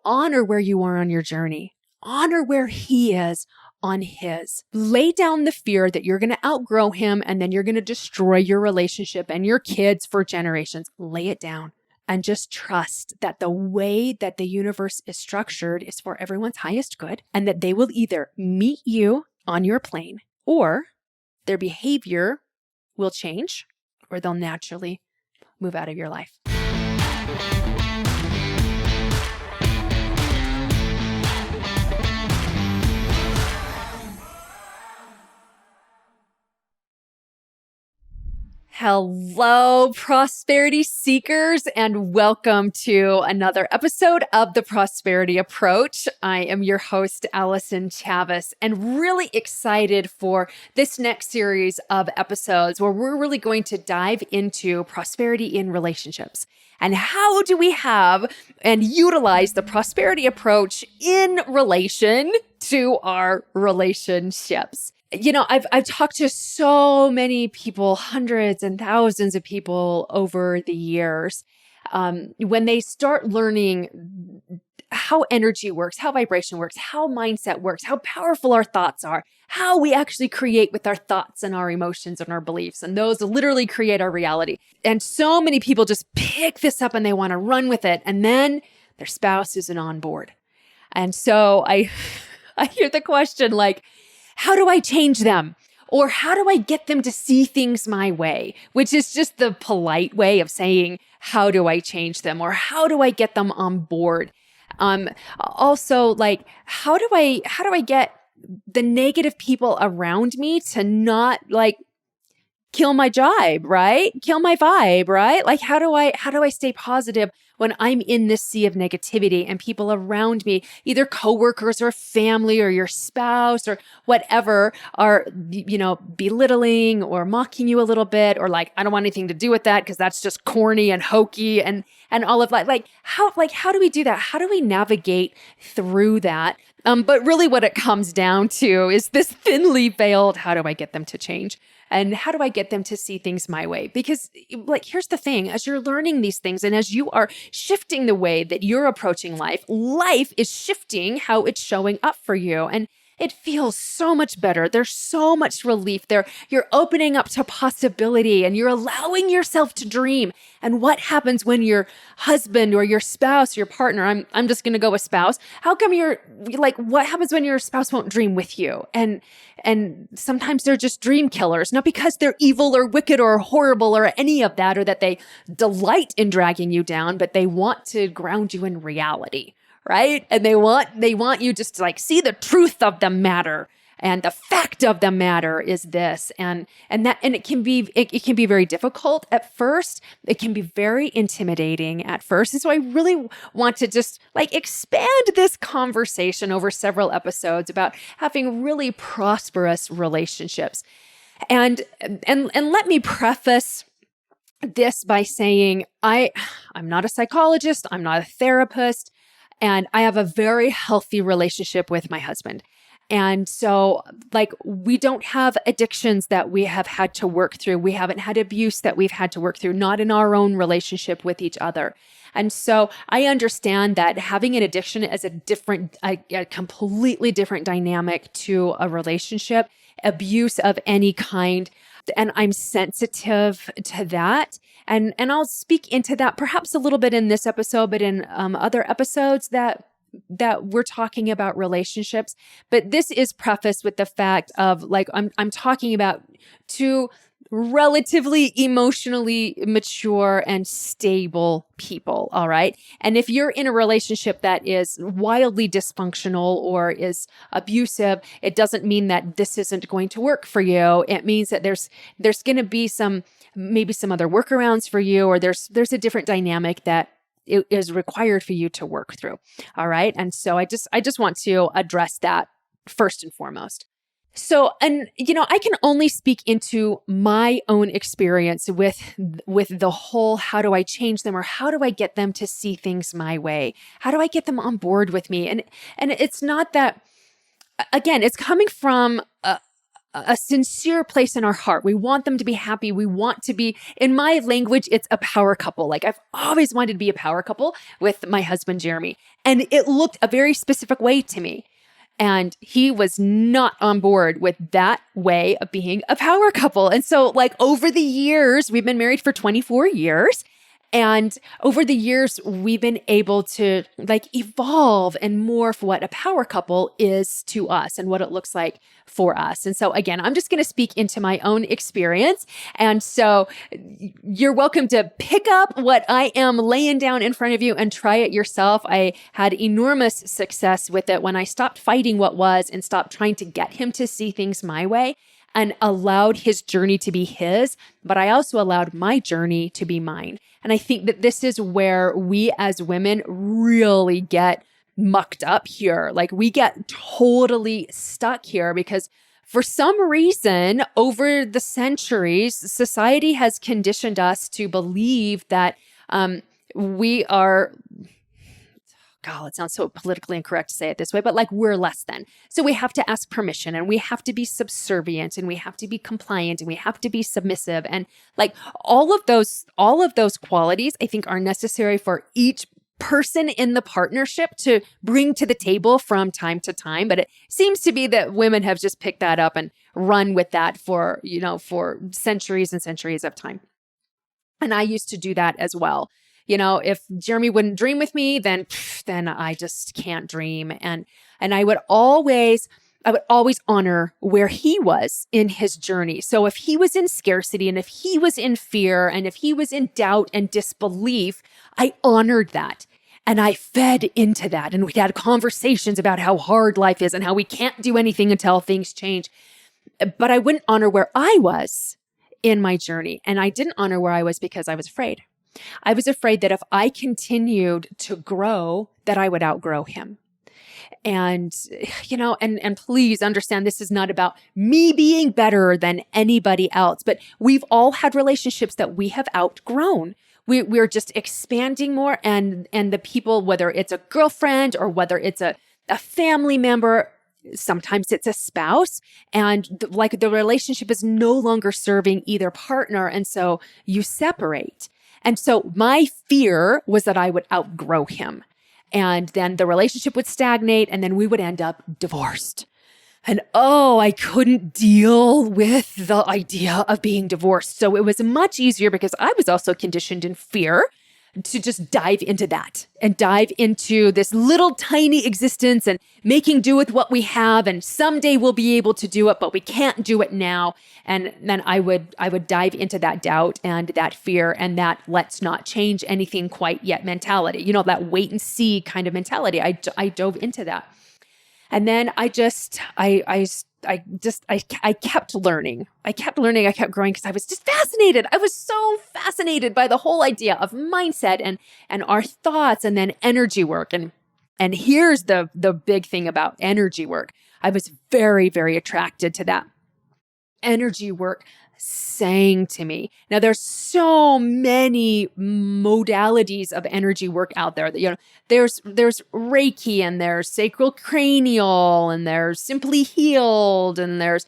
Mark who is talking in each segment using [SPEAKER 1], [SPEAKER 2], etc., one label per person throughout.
[SPEAKER 1] honor where you are on your journey. Honor where he is on his. Lay down the fear that you're going to outgrow him and then you're going to destroy your relationship and your kids for generations. Lay it down and just trust that the way that the universe is structured is for everyone's highest good and that they will either meet you on your plane or their behavior will change or they'll naturally move out of your life. Hello, prosperity seekers, and welcome to another episode of The Prosperity Approach. I am your host, Allyson Chavez, and really excited for this next series of episodes where we're really going to dive into prosperity in relationships. And how do we have and utilize the prosperity approach in relation to our relationships? You know, I've talked to so many people, hundreds and thousands of people over the years. When they start learning how energy works, how vibration works, how mindset works, how powerful our thoughts are, how we actually create with our thoughts and our emotions and our beliefs, and those literally create our reality. And so many people just pick this up and they want to run with it, and then their spouse isn't on board. And so I hear the question like, how do I change them? Or how do I get them to see things my way? Which is just the polite way of saying, how do I change them? Or how do I get them on board? Also, like, how do I get the negative people around me to not like kill my jibe, right? Kill my vibe, right? Like, how do I stay positive when I'm in this sea of negativity and people around me, either coworkers or family or your spouse or whatever, are, you know, belittling or mocking you a little bit, or like, I don't want anything to do with that because that's just corny and hokey and all of that. Like, how do we do that? How do we navigate through that? But really what it comes down to is this thinly veiled, how do I get them to change? And how do I get them to see things my way? Because like, here's the thing, as you're learning these things and as you are shifting the way that you're approaching life, life is shifting how it's showing up for you. And it feels so much better. There's so much relief there. You're opening up to possibility and you're allowing yourself to dream. And what happens when your husband or your spouse, your partner, I'm just going to go with spouse. How come you're like, what happens when your spouse won't dream with you? And sometimes they're just dream killers, not because they're evil or wicked or horrible or any of that, or that they delight in dragging you down, but they want to ground you in reality. Right? And they want you just to like see the truth of the matter. And the fact of the matter is this. And it can be very difficult at first. It can be very intimidating at first. And so I really want to just like expand this conversation over several episodes about having really prosperous relationships. And let me preface this by saying I'm not a psychologist, I'm not a therapist. And I have a very healthy relationship with my husband. And so like, we don't have addictions that we have had to work through. We haven't had abuse that we've had to work through, not in our own relationship with each other. And so I understand that having an addiction is a completely different dynamic to a relationship, abuse of any kind. And I'm sensitive to that. And I'll speak into that perhaps a little bit in this episode, but in other episodes that we're talking about relationships. But this is prefaced with the fact of like, I'm talking about two relatively emotionally mature and stable people. All right. And if you're in a relationship that is wildly dysfunctional or is abusive, it doesn't mean that this isn't going to work for you. It means that there's going to be maybe some other workarounds for you, or there's a different dynamic that it is required for you to work through. All right. And so I just want to address that first and foremost. So, and you know, I can only speak into my own experience with the whole, how do I change them, or how do I get them to see things my way? How do I get them on board with me? And it's not that, again, it's coming from a sincere place in our heart. We want them to be happy. We want to be, in my language, it's a power couple. Like I've always wanted to be a power couple with my husband, Jeremy. And it looked a very specific way to me. And he was not on board with that way of being a power couple. And so like over the years, we've been married for 24 years. And over the years, we've been able to like evolve and morph what a power couple is to us and what it looks like for us. And so again, I'm just going to speak into my own experience. And so you're welcome to pick up what I am laying down in front of you and try it yourself. I had enormous success with it when I stopped fighting what was and stopped trying to get him to see things my way and allowed his journey to be his, but I also allowed my journey to be mine. And I think that this is where we as women really get mucked up here. Like we get totally stuck here because for some reason over the centuries, society has conditioned us to believe that we are, God, it sounds so politically incorrect to say it this way, but like we're less than. So we have to ask permission and we have to be subservient and we have to be compliant and we have to be submissive. And like all of those qualities I think are necessary for each person in the partnership to bring to the table from time to time. But it seems to be that women have just picked that up and run with that for centuries and centuries of time. And I used to do that as well. If Jeremy wouldn't dream with me, then I just can't dream. And I would always honor where he was in his journey. So if he was in scarcity and if he was in fear and if he was in doubt and disbelief, I honored that. And I fed into that. And we had conversations about how hard life is and how we can't do anything until things change. But I wouldn't honor where I was in my journey. And I didn't honor where I was because I was afraid. I was afraid that if I continued to grow, that I would outgrow him. And, and please understand, this is not about me being better than anybody else, but we've all had relationships that we have outgrown. We're just expanding more and the people, whether it's a girlfriend or whether it's a family member, sometimes it's a spouse, and the relationship is no longer serving either partner. And so you separate. And so my fear was that I would outgrow him and then the relationship would stagnate and then we would end up divorced. And I couldn't deal with the idea of being divorced. So it was much easier because I was also conditioned in fear to just dive into that and dive into this little tiny existence and making do with what we have. And someday we'll be able to do it, but we can't do it now. And then I would dive into that doubt and that fear and that let's not change anything quite yet mentality, that wait and see kind of mentality. I dove into that. And then I kept learning. I kept growing because I was just fascinated. I was so fascinated by the whole idea of mindset and our thoughts and then energy work. And here's the big thing about energy work. I was very, very attracted to that. Energy work sang to me. Now there's so many modalities of energy work out there that, there's Reiki and there's sacral cranial and there's simply healed and there's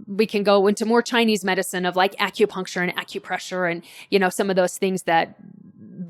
[SPEAKER 1] we can go into more Chinese medicine of like acupuncture and acupressure and, some of those things that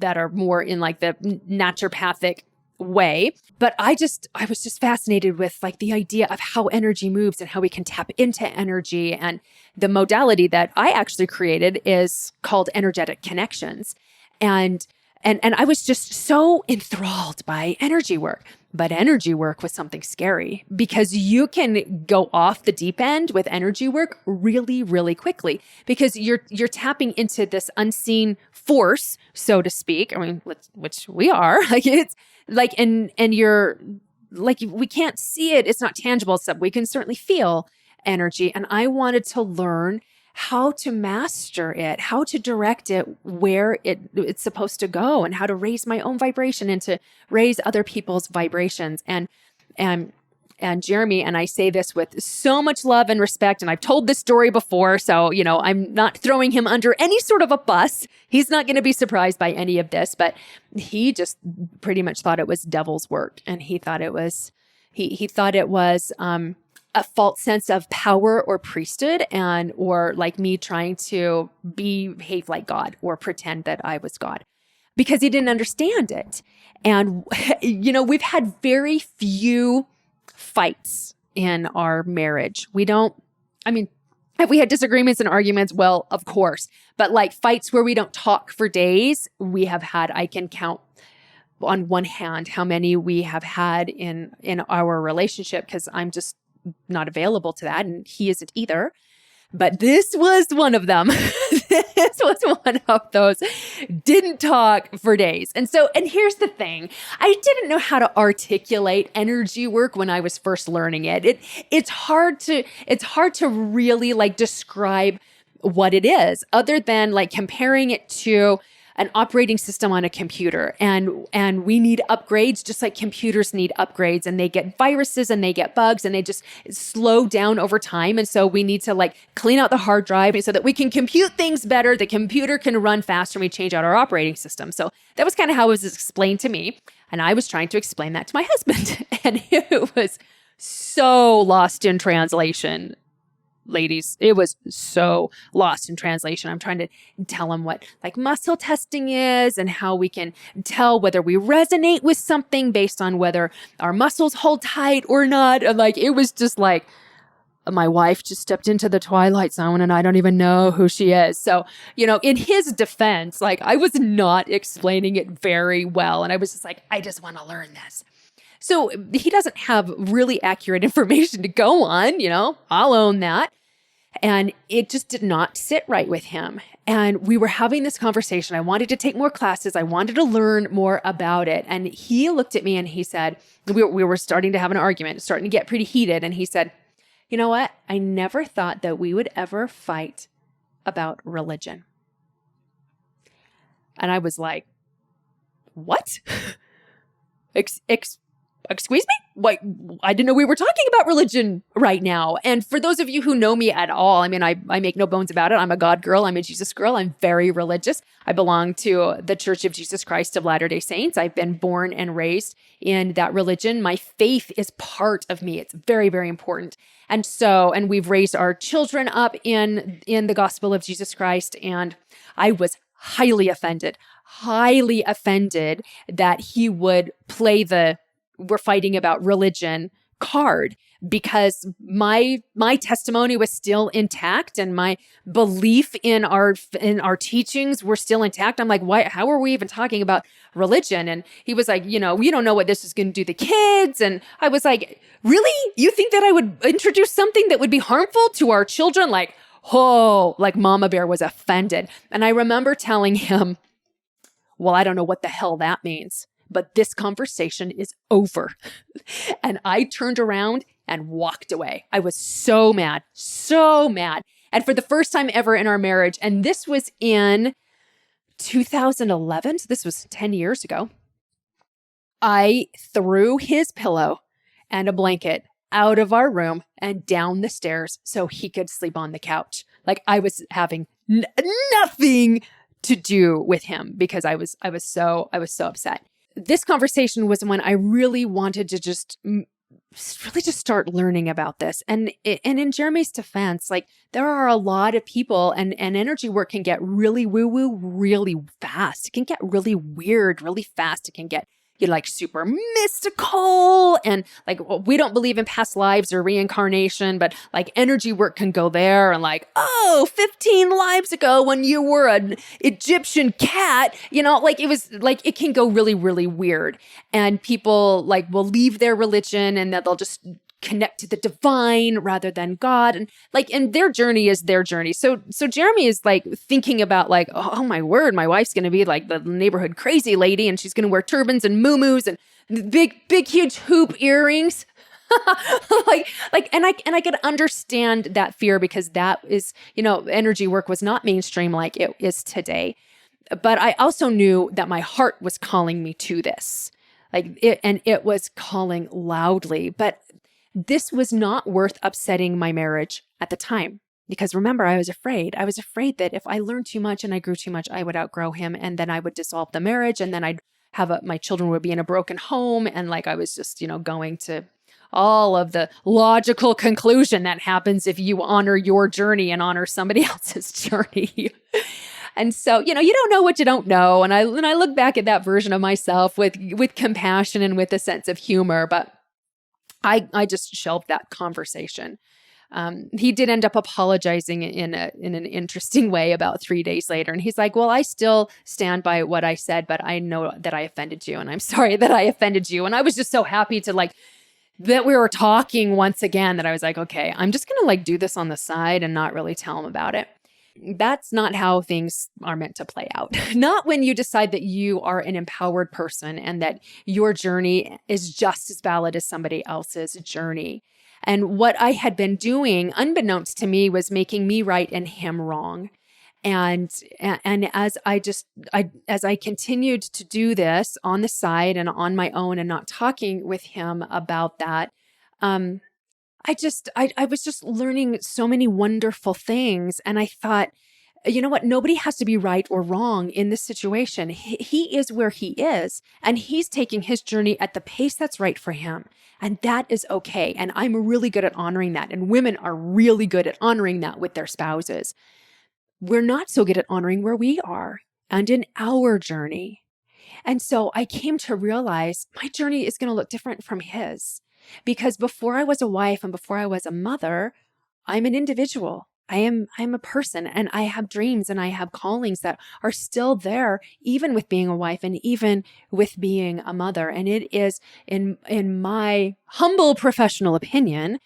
[SPEAKER 1] are more in like the naturopathic way. But I was just fascinated with like the idea of how energy moves and how we can tap into energy. And the modality that I actually created is called energetic connections. And I was just so enthralled by energy work. But energy work was something scary because you can go off the deep end with energy work really, really quickly because you're tapping into this unseen force, so to speak. I mean, which we are. Like it's like, and you're like, we can't see it. It's not tangible stuff. We can certainly feel energy. And I wanted to learn how to master it, how to direct it where it's supposed to go, and how to raise my own vibration and to raise other people's vibrations. And Jeremy, and I say this with so much love and respect, and I've told this story before, so, I'm not throwing him under any sort of a bus. He's not going to be surprised by any of this, but he just pretty much thought it was devil's work. And he thought it was, a false sense of power or priesthood, and or like me trying to behave like God or pretend that I was God, because he didn't understand it. And we've had very few fights in our marriage. Have we had disagreements and arguments? Well, of course. But like fights where we don't talk for days, we have had. I can count on one hand how many we have had in our relationship, because I'm just not available to that, and he isn't either. But this was one of them. This was one of those. Didn't talk for days. And here's the thing. I didn't know how to articulate energy work when I was first learning it. It's hard to really like describe what it is, other than like comparing it to an operating system on a computer. And we need upgrades, just like computers need upgrades, and they get viruses and they get bugs and they just slow down over time. And so we need to like clean out the hard drive so that we can compute things better. The computer can run faster, and we change out our operating system. So that was kind of how it was explained to me. And I was trying to explain that to my husband, and it was so lost in translation. Ladies, it was so lost in translation. I'm trying to tell him what like muscle testing is and how we can tell whether we resonate with something based on whether our muscles hold tight or not. And like, it was just like, my wife just stepped into the twilight zone and I don't even know who she is. So, in his defense, like I was not explaining it very well. And I was just like, I just want to learn this. So he doesn't have really accurate information to go on, I'll own that. And it just did not sit right with him. And we were having this conversation. I wanted to take more classes. I wanted to learn more about it. And he looked at me and he said, we were starting to have an argument, starting to get pretty heated. And he said, you know what? I never thought that we would ever fight about religion. And I was like, what? Excuse me? Wait, I didn't know we were talking about religion right now. And for those of you who know me at all, I make no bones about it. I'm a God girl. I'm a Jesus girl. I'm very religious. I belong to the Church of Jesus Christ of Latter-day Saints. I've been born and raised in that religion. My faith is part of me. It's very, very important. And we've raised our children up in the gospel of Jesus Christ. And I was highly offended that he would play we're fighting about religion card, because my testimony was still intact and my belief in our teachings were still intact. I'm like, why? How are we even talking about religion? And he was like, we don't know what this is going to do to the kids. And I was like, really? You think that I would introduce something that would be harmful to our children? Like, like Mama Bear was offended. And I remember telling him, well, I don't know what the hell that means, but this conversation is over. And I turned around and walked away. I was so mad. And for the first time ever in our marriage, and this was in 2011, so this was 10 years ago, I threw his pillow and a blanket out of our room and down the stairs so he could sleep on the couch. Like I was having nothing to do with him, because I was so upset. This conversation was when I really wanted to just start learning about this. And in Jeremy's defense, like there are a lot of people, and energy work can get really woo-woo really fast. It can get really weird really fast. It can get like super mystical, and like we don't believe in past lives or reincarnation, but like energy work can go there, and like, 15 lives ago when you were an Egyptian cat, like it was like, it can go really, really weird. And people like will leave their religion and that they'll just connect to the divine rather than God. And their journey is their journey. So Jeremy is like thinking about like, oh my word, my wife's going to be like the neighborhood crazy lady, and she's going to wear turbans and muumuus and big, huge hoop earrings. And I could understand that fear, because that is, energy work was not mainstream like it is today. But I also knew that my heart was calling me to this, it was calling loudly. But this was not worth upsetting my marriage at the time, because remember, I was afraid. I was afraid that if I learned too much and I grew too much, I would outgrow him, and then I would dissolve the marriage, and then I'd have my children would be in a broken home, and like I was just, going to all of the logical conclusion that happens if you honor your journey and honor somebody else's journey. And so, you don't know what you don't know. And I look back at that version of myself with compassion and with a sense of humor, but I just shelved that conversation. He did end up apologizing in an interesting way about 3 days later. And he's like, well, I still stand by what I said, but I know that I offended you and I'm sorry that I offended you. And I was just so happy to that we were talking once again that I was like, okay, I'm just going to do this on the side and not really tell him about it. That's not how things are meant to play out. Not when you decide that you are an empowered person and that your journey is just as valid as somebody else's journey. And what I had been doing, unbeknownst to me, was making me right and him wrong. And as I continued to do this on the side and on my own and not talking with him about that, I was just learning so many wonderful things. And I thought, you know what? Nobody has to be right or wrong in this situation. He is where he is, and he's taking his journey at the pace that's right for him. And that is okay. And I'm really good at honoring that. And women are really good at honoring that with their spouses. We're not so good at honoring where we are and in our journey. And so I came to realize my journey is going to look different from his. Because before I was a wife and before I was a mother, I'm an individual. I'm a person, and I have dreams and I have callings that are still there, even with being a wife and even with being a mother. And it is, in my humble professional opinion,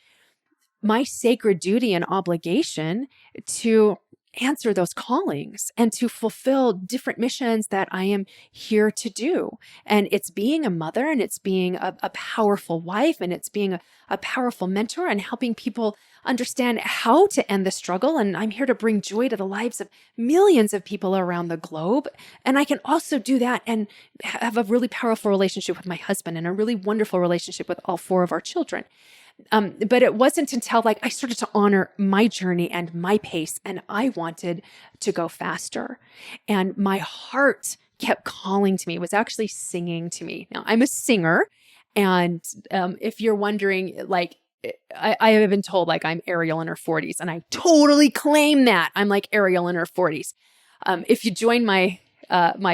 [SPEAKER 1] my sacred duty and obligation to answer those callings and to fulfill different missions that I am here to do. And it's being a mother, and it's being a powerful wife, and it's being a powerful mentor and helping people understand how to end the struggle. And I'm here to bring joy to the lives of millions of people around the globe. And I can also do that and have a really powerful relationship with my husband and a really wonderful relationship with all 4 of our children. But it wasn't until I started to honor my journey and my pace, and I wanted to go faster. And my heart kept calling to me, was actually singing to me. Now, I'm a singer. And if you're wondering, I have been told I'm Ariel in her 40s, and I totally claim that. I'm like Ariel in her 40s. If you join my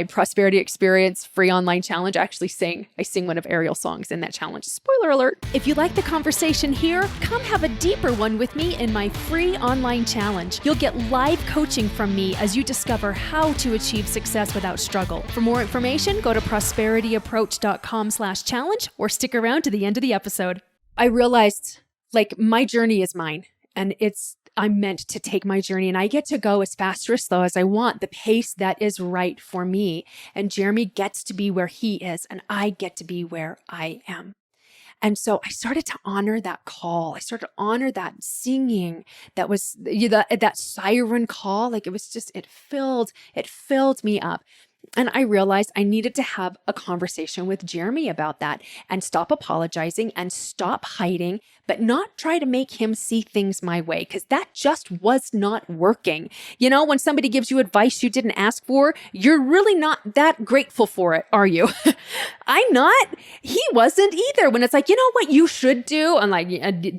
[SPEAKER 1] prosperity experience free online challenge, I sing one of Ariel's songs in that challenge. Spoiler alert. If you like the conversation here, come have a deeper one with me in my free online challenge. You'll get live coaching from me as you discover how to achieve success without struggle. For more information, go to prosperityapproach.com/challenge or stick around to the end of the episode. I realized my journey is mine, and I'm meant to take my journey, and I get to go as fast or as slow as I want, the pace that is right for me. And Jeremy gets to be where he is, and I get to be where I am. And so I started to honor that call. I started to honor that singing that was that siren call. It filled me up. And I realized I needed to have a conversation with Jeremy about that and stop apologizing and stop hiding, but not try to make him see things my way, because that just was not working. When somebody gives you advice you didn't ask for, you're really not that grateful for it, are you? I'm not. He wasn't either. When it's you know what you should do? I'm like,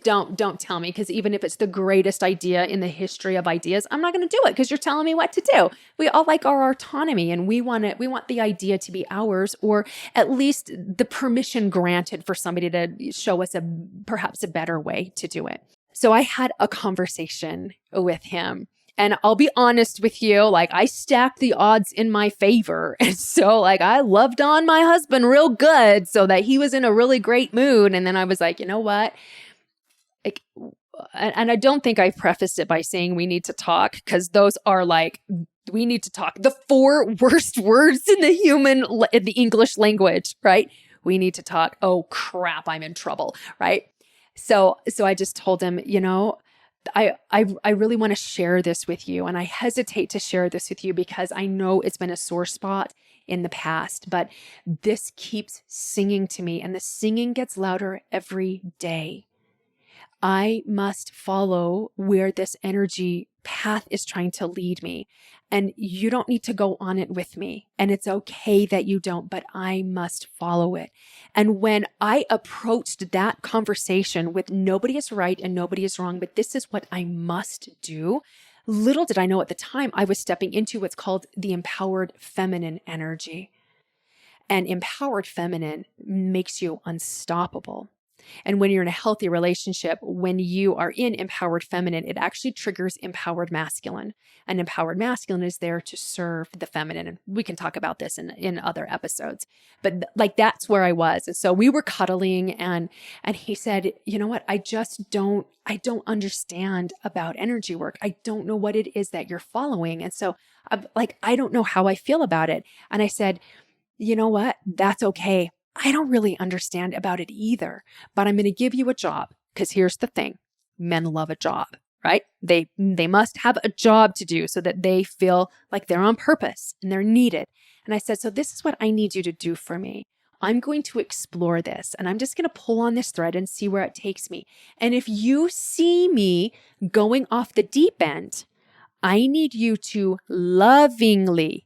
[SPEAKER 1] don't tell me, because even if it's the greatest idea in the history of ideas, I'm not going to do it because you're telling me what to do. We all like our autonomy, and we want the idea to be ours, or at least the permission granted for somebody to show us perhaps a better way to do it. So I had a conversation with him, and I'll be honest with you, I stacked the odds in my favor. And so I loved on my husband real good so that he was in a really great mood. And then I was like, you know what? And I don't think I prefaced it by saying we need to talk, because those are we need to talk. The 4 worst words in the English language, right? We need to talk. Oh crap, I'm in trouble, right? So I just told him, I really want to share this with you, and I hesitate to share this with you because I know it's been a sore spot in the past, but this keeps singing to me, and the singing gets louder every day. I must follow where this energy path is trying to lead me. And you don't need to go on it with me. And it's okay that you don't, but I must follow it. And when I approached that conversation with nobody is right and nobody is wrong, but this is what I must do, little did I know at the time I was stepping into what's called the empowered feminine energy. And empowered feminine makes you unstoppable. And when you're in a healthy relationship, when you are in empowered feminine, it actually triggers empowered masculine. And empowered masculine is there to serve the feminine. And we can talk about this in other episodes. But like that's where I was. And so we were cuddling and he said, you know what? I don't understand about energy work. I don't know what it is that you're following. And so I don't know how I feel about it. And I said, you know what? That's okay. I don't really understand about it either, but I'm going to give you a job because here's the thing. Men love a job, right? They must have a job to do so that they feel like they're on purpose and they're needed. And I said, so this is what I need you to do for me. I'm going to explore this and I'm just going to pull on this thread and see where it takes me. And if you see me going off the deep end, I need you to lovingly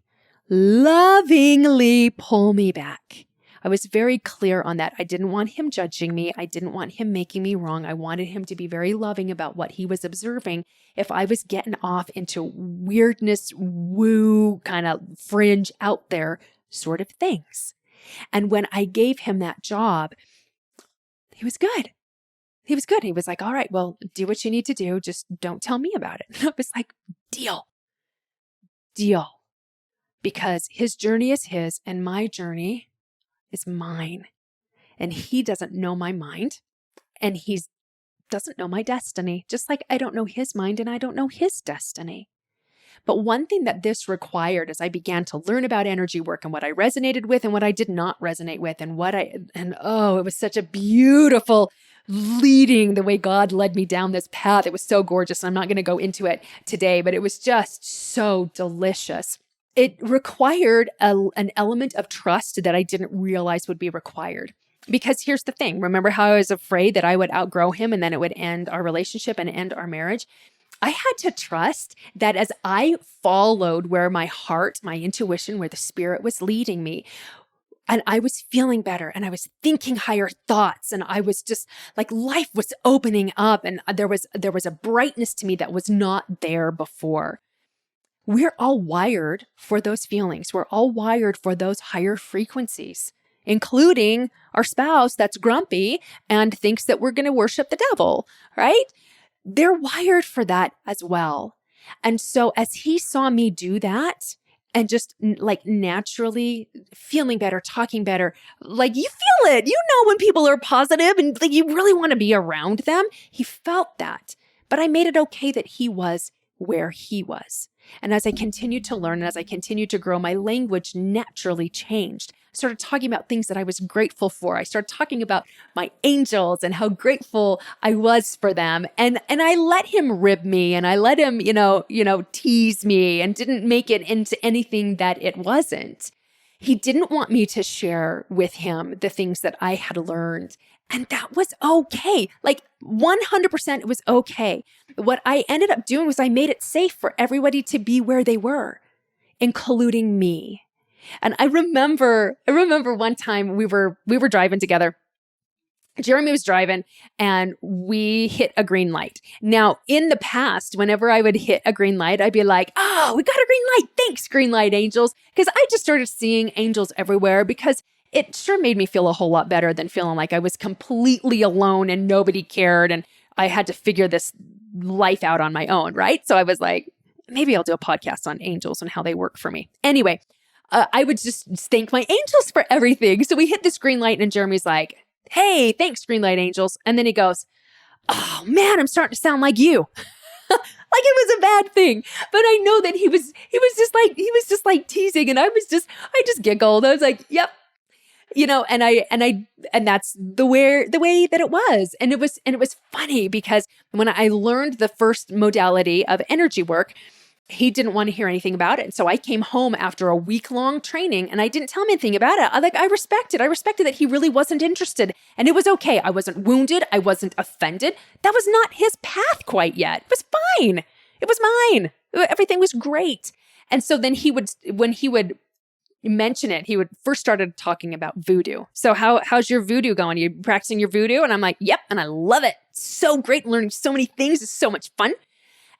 [SPEAKER 1] pull me back. I was very clear on that. I didn't want him judging me. I didn't want him making me wrong. I wanted him to be very loving about what he was observing. If I was getting off into weirdness, woo, kind of fringe out there sort of things. And when I gave him that job, he was good. He was good. He was like, all right, well, do what you need to do. Just don't tell me about it. And I was like, deal. Because his journey is his and my journey is mine. And he doesn't know my mind and he doesn't know my destiny, just like I don't know his mind and I don't know his destiny. But one thing that this required as I began to learn about energy work and what I resonated with and what I did not resonate with it was such a beautiful leading the way God led me down this path. It was so gorgeous. I'm not going to go into it today, but it was just so delicious. It required an element of trust that I didn't realize would be required. Because here's the thing. Remember how I was afraid that I would outgrow him and then it would end our relationship and end our marriage? I had to trust that as I followed where my heart, my intuition, where the spirit was leading me, and I was feeling better and I was thinking higher thoughts and I was just like life was opening up and there was a brightness to me that was not there before. We're all wired for those feelings. We're all wired for those higher frequencies, including our spouse that's grumpy and thinks that we're going to worship the devil, right? They're wired for that as well. And so as he saw me do that and just like naturally feeling better, talking better, like you feel it, you know, when people are positive and like you really want to be around them, he felt that. But I made it okay that he was where he was. And as I continued to learn, and as I continued to grow, my language naturally changed. I started talking about things that I was grateful for. I started talking about my angels and how grateful I was for them. And I let him rib me and I let him, tease me and didn't make it into anything that it wasn't. He didn't want me to share with him the things that I had learned. And that was okay. Like 100% it was okay. What I ended up doing was I made it safe for everybody to be where they were, including me. And I remember one time we were driving together. Jeremy was driving and we hit a green light. Now, in the past, whenever I would hit a green light, I'd be like, oh, we got a green light. Thanks, green light angels. Because I just started seeing angels everywhere because it sure made me feel a whole lot better than feeling like I was completely alone and nobody cared and I had to figure this life out on my own, right? So I was like, maybe I'll do a podcast on angels and how they work for me. Anyway, I would just thank my angels for everything. So we hit this green light and Jeremy's like, hey, thanks, green light angels. And then he goes, oh man, I'm starting to sound like you. Like it was a bad thing. But I know that he was just like teasing and I just giggled. I was like, yep. And that's the way that it was. And it was funny because when I learned the first modality of energy work, he didn't want to hear anything about it. So I came home after a week-long training and I didn't tell him anything about it. I respected that he really wasn't interested and it was okay. I wasn't wounded. I wasn't offended. That was not his path quite yet. It was fine. It was mine. Everything was great. And so then when he would mention it, he would first started talking about voodoo. So how's your voodoo going? You practicing your voodoo? And I'm like, yep. And I love it. So great. Learning so many things. It's so much fun.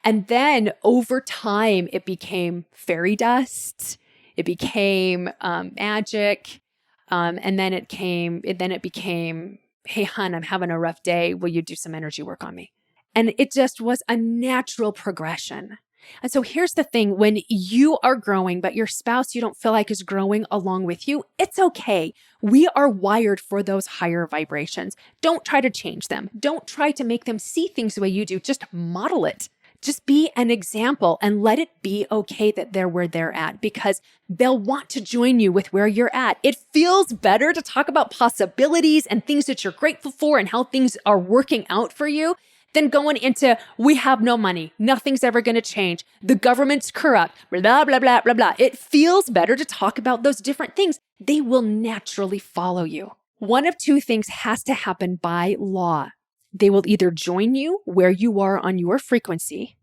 [SPEAKER 1] And then over time, it became fairy dust. It became magic. And then it became, hey, hon, I'm having a rough day. Will you do some energy work on me? And it just was a natural progression. And so here's the thing, when you are growing, but your spouse you don't feel like is growing along with you, it's okay. We are wired for those higher vibrations. Don't try to change them. Don't try to make them see things the way you do. Just model it. Just be an example and let it be okay that they're where they're at, because they'll want to join you with where you're at. It feels better to talk about possibilities and things that you're grateful for and how things are working out for you than going into, we have no money, nothing's ever going to change, the government's corrupt, blah, blah, blah, blah, blah. It feels better to talk about those different things. They will naturally follow you. One of two things has to happen by law. They will either join you where you are on your frequency,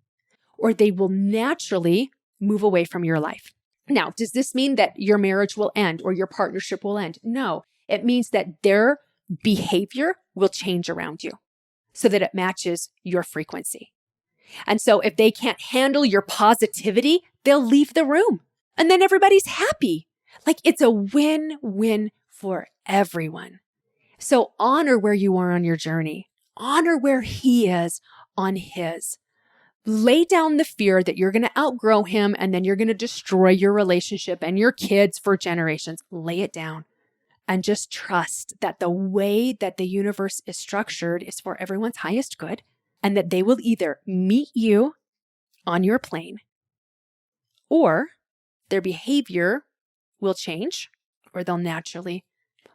[SPEAKER 1] or they will naturally move away from your life. Now, does this mean that your marriage will end or your partnership will end? No, it means that their behavior will change around you so that it matches your frequency. And so if they can't handle your positivity, they'll leave the room and then everybody's happy. Like, it's a win-win for everyone. So honor where you are on your journey. Honor where he is on his. Lay down the fear that you're going to outgrow him and then you're going to destroy your relationship and your kids for generations. Lay it down and just trust that the way that the universe is structured is for everyone's highest good, and that they will either meet you on your plane or their behavior will change or they'll naturally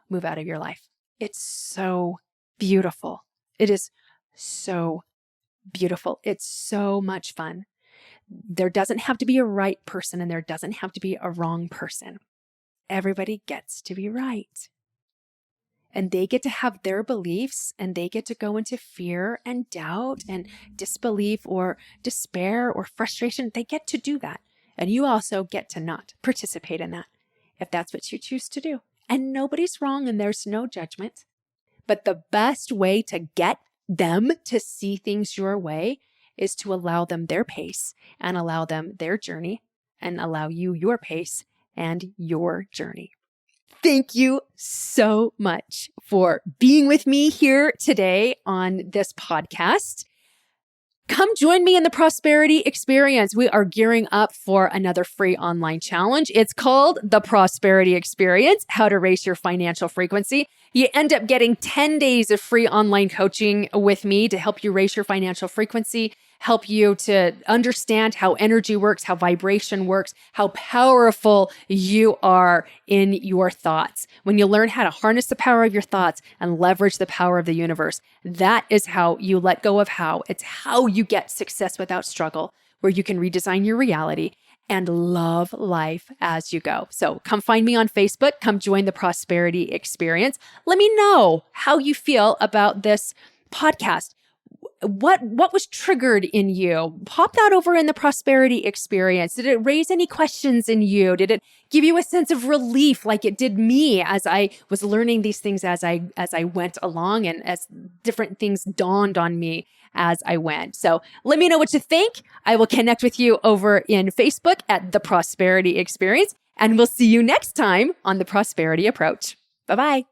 [SPEAKER 1] move out of your life. It's so beautiful. It is so beautiful. It's so much fun. There doesn't have to be a right person and there doesn't have to be a wrong person. Everybody gets to be right. And they get to have their beliefs and they get to go into fear and doubt and disbelief or despair or frustration. They get to do that. And you also get to not participate in that if that's what you choose to do. And nobody's wrong and there's no judgment. But the best way to get them to see things your way is to allow them their pace and allow them their journey and allow you your pace and your journey. Thank you so much for being with me here today on this podcast. Come join me in the Prosperity Experience. We are gearing up for another free online challenge. It's called the Prosperity Experience, How to Raise Your Financial Frequency. You end up getting 10 days of free online coaching with me to help you raise your financial frequency, help you to understand how energy works, how vibration works, how powerful you are in your thoughts. When you learn how to harness the power of your thoughts and leverage the power of the universe, that is how you let go of how. It's how you get success without struggle, where you can redesign your reality and love life as you go. So come find me on Facebook. Come join the Prosperity Experience. Let me know how you feel about this podcast. What was triggered in you? Pop that over in the Prosperity Experience. Did it raise any questions in you? Did it give you a sense of relief like it did me as I was learning these things as I went along and as different things dawned on me as I went? So let me know what you think. I will connect with you over in Facebook at the Prosperity Experience, and we'll see you next time on the Prosperity Approach. Bye-bye.